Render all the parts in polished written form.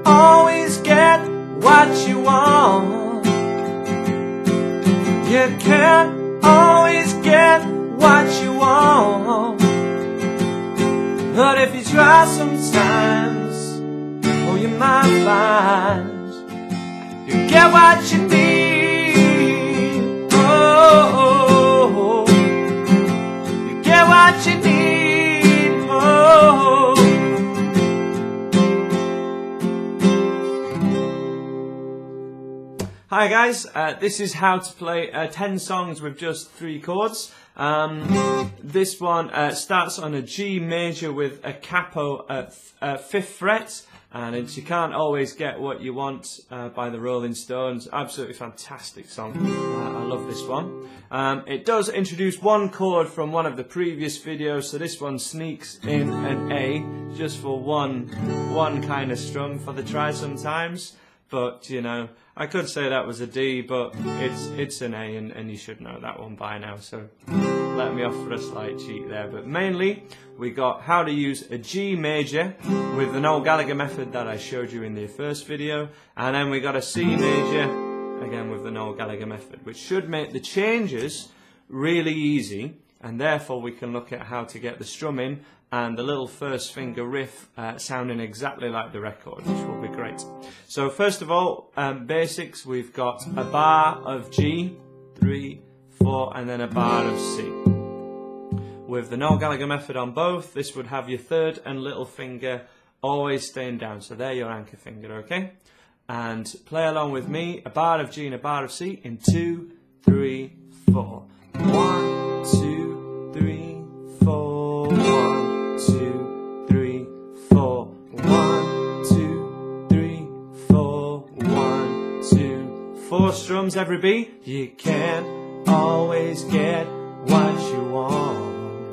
always get what you want. You can't always get what you want. But if you try sometimes, oh, you might find you get what you need. Oh, you get what you need. Oh. Hi guys, this is how to play 10 songs with just 3 chords. This one starts on a G major with a capo at 5th fret, and it's You Can't Always Get What You Want by the Rolling Stones. Absolutely fantastic song. I love this one. It does introduce one chord from one of the previous videos, so this one sneaks in an A just for one kind of strum for the try sometimes. But you know, I could say that was a D, but it's an A, and you should know that one by now, so let me off for a slight cheat there. But mainly we got how to use a G major with the Noel Gallagher method that I showed you in the first video, and then we got a C major again with the Noel Gallagher method, which should make the changes really easy, and therefore we can look at how to get the strumming and the little first finger riff sounding exactly like the record, which will be great. So first of all, basics, we've got a bar of G, 3, 4, and then a bar of C. With the Noel Gallagher method on both, this would have your third and little finger always staying down, so they're your anchor finger, okay? And play along with me, a bar of G and a bar of C in 2, 3, 4. 1, 2, 3, 4. 1, 2, 3, 4. 1, 2, 3, 4. 1, 2, 4 strums every beat. You can't always get what you want.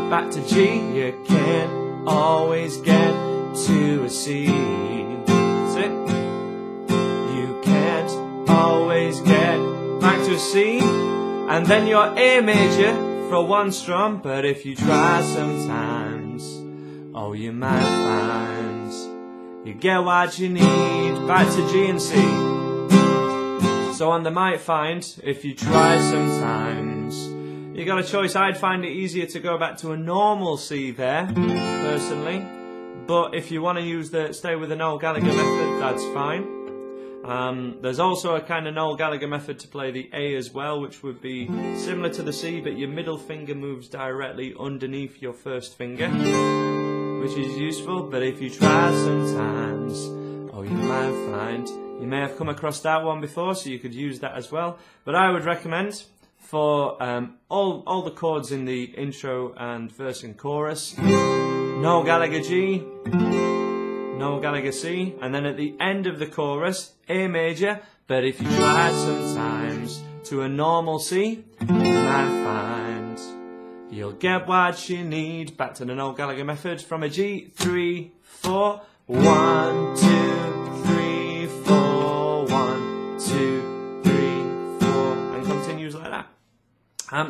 Back to G. You can't always get to a C. That's it. You can't always get back to a C. And then your A major for one strum, but if you try sometimes, oh, you might find you get what you need. Back to G and C. So on the might find, if you try sometimes, you got a choice. I'd find it easier to go back to a normal C there, personally. But if you want to use stay with the Noel Gallagher method, that's fine. There's also a kind of Noel Gallagher method to play the A as well, which would be similar to the C, but your middle finger moves directly underneath your first finger, which is useful. But if you try sometimes, oh, you might find, you may have come across that one before, so you could use that as well. But I would recommend for all the chords in the intro and verse and chorus, Noel Gallagher G, Noel Gallagher C, and then at the end of the chorus, A major, but if you try sometimes to a normal C, you might find you'll get what you need. Back to the Noel Gallagher method from a G, 3, 4, 1, 2, 3, 4, 1, 2, 3, 4, and continues like that.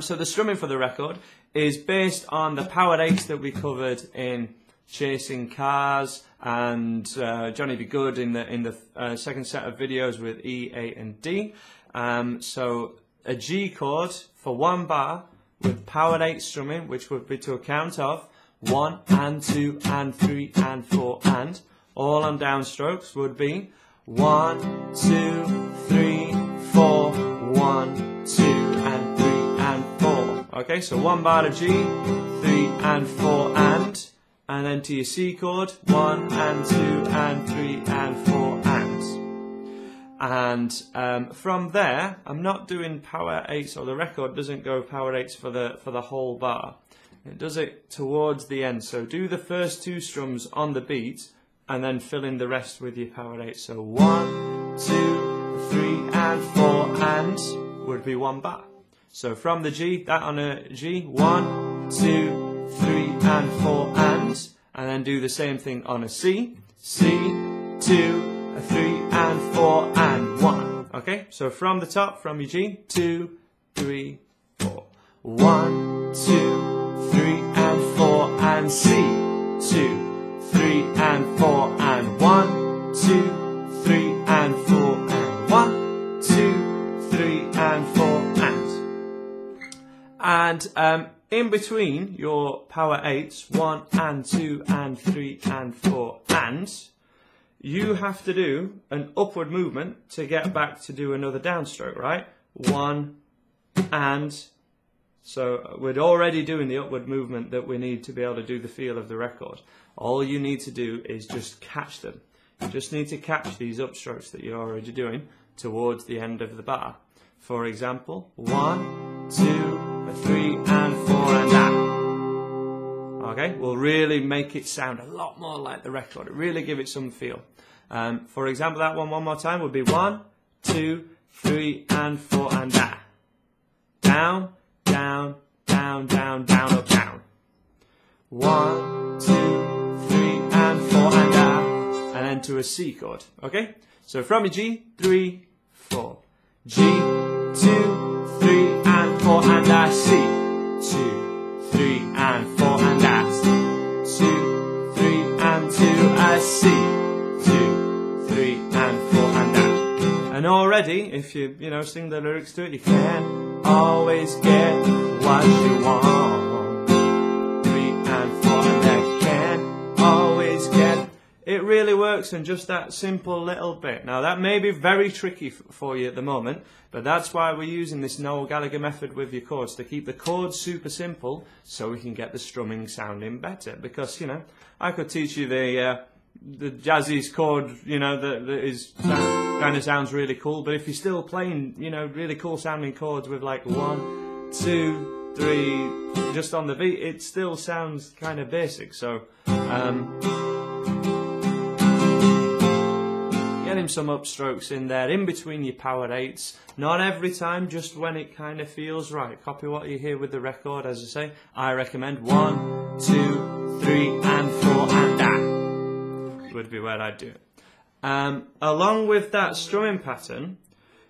So the strumming for the record is based on the powered 8s that we covered in Chasing Cars and Johnny Be Good in the second set of videos with E, A and D. So a G chord for one bar with powered 8 strumming, which would be to a count of 1 and 2 and 3 and 4 and, all on downstrokes would be 1, 2, 3, 4, 1, 2 and 3 and 4. Okay, so one bar of G, 3 and 4 and then to your C chord, 1 and 2 and 3 and 4 and from there, I'm not doing power 8s, or the record doesn't go power 8s for the whole bar. It does it towards the end. So do the first 2 strums on the beat and then fill in the rest with your power 8. So 1, 2, 3 and 4 and would be one bar. So from the G, that on a G, 1, 2, 3 and 4 and then do the same thing on a C, C, 2, 3 and 4 and 1. Okay, so from the top, from your G, 2, 3, 4. 1, 2, 3 and 4 and C, 2, 3 and 4 and 1, in between your power 8s, 1 and 2 and 3 and 4 and, you have to do an upward movement to get back to do another downstroke, right? 1 and, so we're already doing the upward movement that we need to be able to do the feel of the record. All you need to do is just catch them. You just need to catch these upstrokes that you're already doing towards the end of the bar. For example, 1, 2, 3 and 4 and that. Okay, we'll really make it sound a lot more like the record, really give it some feel. For example, that one more time would be 1, 2, 3 and 4 and that. Down, down, down, down, down, up, down. 1, 2, 3 and 4 and that. And then to a C chord, okay? So from a G, 3, 4. G, 2, 3 and 4 and a C. 2, 3 and 4 and a 2, 3 and 2 a C. 2, 3 and 4 and a. And already, if you sing the lyrics to it, you can always get what you want. 3 and 4 and a can always get. It really works in just that simple little bit. Now that may be very tricky for you at the moment, but that's why we're using this Noel Gallagher method with your chords, to keep the chords super simple so we can get the strumming sounding better. Because, I could teach you the jazzy chord, that is kind of sounds really cool, but if you're still playing, really cool sounding chords with like 1, 2, 3 just on the beat, it still sounds kind of basic. So getting some upstrokes in there, in between your power 8s. Not every time, just when it kind of feels right. Copy what you hear with the record, as I say. I recommend 1, 2, 3 and 4 and that would be where I'd do it. Along with that strumming pattern,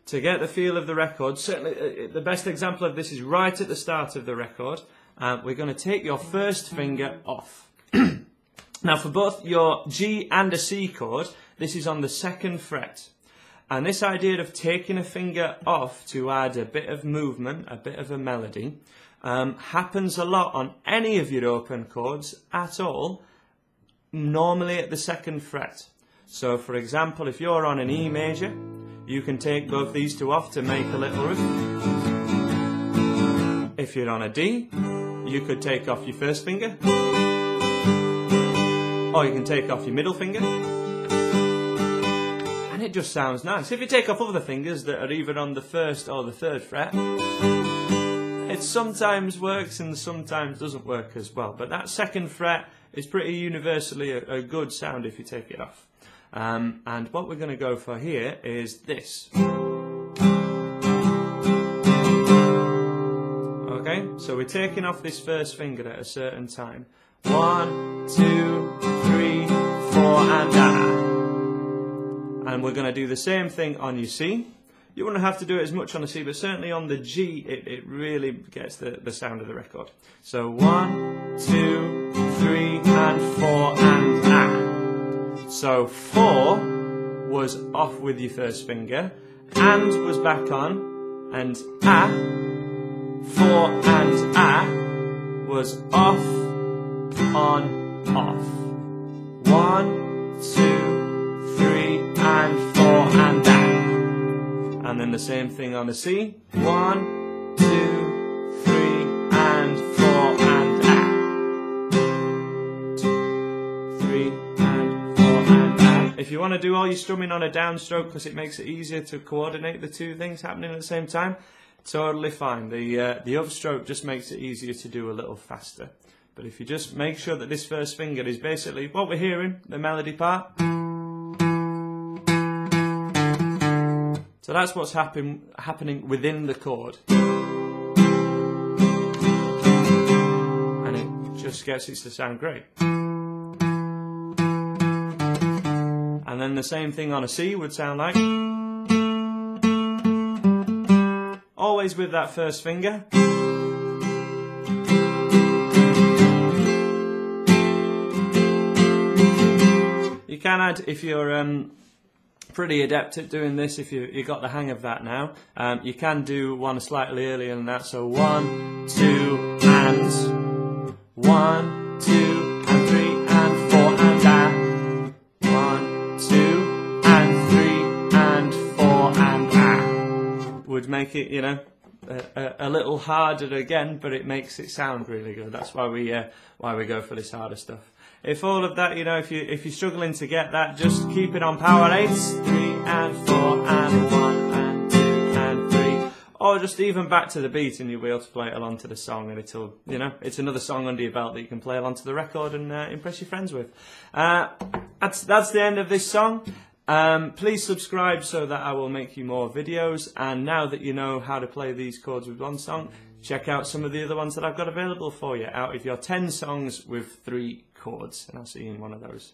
to get the feel of the record, certainly the best example of this is right at the start of the record. We're going to take your first finger off. Now for both your G and a C chord, this is on the 2nd fret. And this idea of taking a finger off to add a bit of movement, a bit of a melody, happens a lot on any of your open chords at all, normally at the 2nd fret. So for example, if you're on an E major, you can take both these two off to make a little riff. If you're on a D, you could take off your first finger, or you can take off your middle finger, and it just sounds nice. If you take off other fingers that are either on the 1st or the 3rd fret, it sometimes works and sometimes doesn't work as well. But that 2nd fret is pretty universally a good sound if you take it off. And what we're going to go for here is this. Okay, so we're taking off this first finger at a certain time. 1, 2, 3, 4 and that. And we're going to do the same thing on your C. You wouldn't have to do it as much on the C, but certainly on the G it really gets the sound of the record. So 1, 2, 3 and 4 and ah. So 4 was off with your first finger, and was back on, and ah, 4 and ah was off, on, off. 1, 2, 3 and 4 and ah. And then the same thing on the C. 1, 2, 3 and 4 and ah. 2, 3 and 4 and ah. If you want to do all your strumming on a downstroke because it makes it easier to coordinate the two things happening at the same time, totally fine. The upstroke just makes it easier to do a little faster. But if you just make sure that this first finger is basically what we're hearing, the melody part. So that's what's happening within the chord. And it just gets it to sound great. And then the same thing on a C would sound like. Always with that first finger. You can add, if you're pretty adept at doing this, if you got the hang of that now, you can do one slightly earlier than that. So 1, 2 and 1, 2, and 3, and 4, and ah. 1, 2, and 3, and 4, and ah. Would make it, you know, a little harder again, but it makes it sound really good. That's why we go for this harder stuff. If all of that, you know, if you're struggling to get that, just keep it on power 8s, 3 and 4 and 1 and 2 and 3, or just even back to the beat, and you'll be able to play it along to the song, and it'll, you know, it's another song under your belt that you can play along to the record and impress your friends with. That's the end of this song. Please subscribe so that I will make you more videos, and now that you know how to play these chords with one song, check out some of the other ones that I've got available for you out of your 10 songs with 3 chords, and I'll see you in one of those.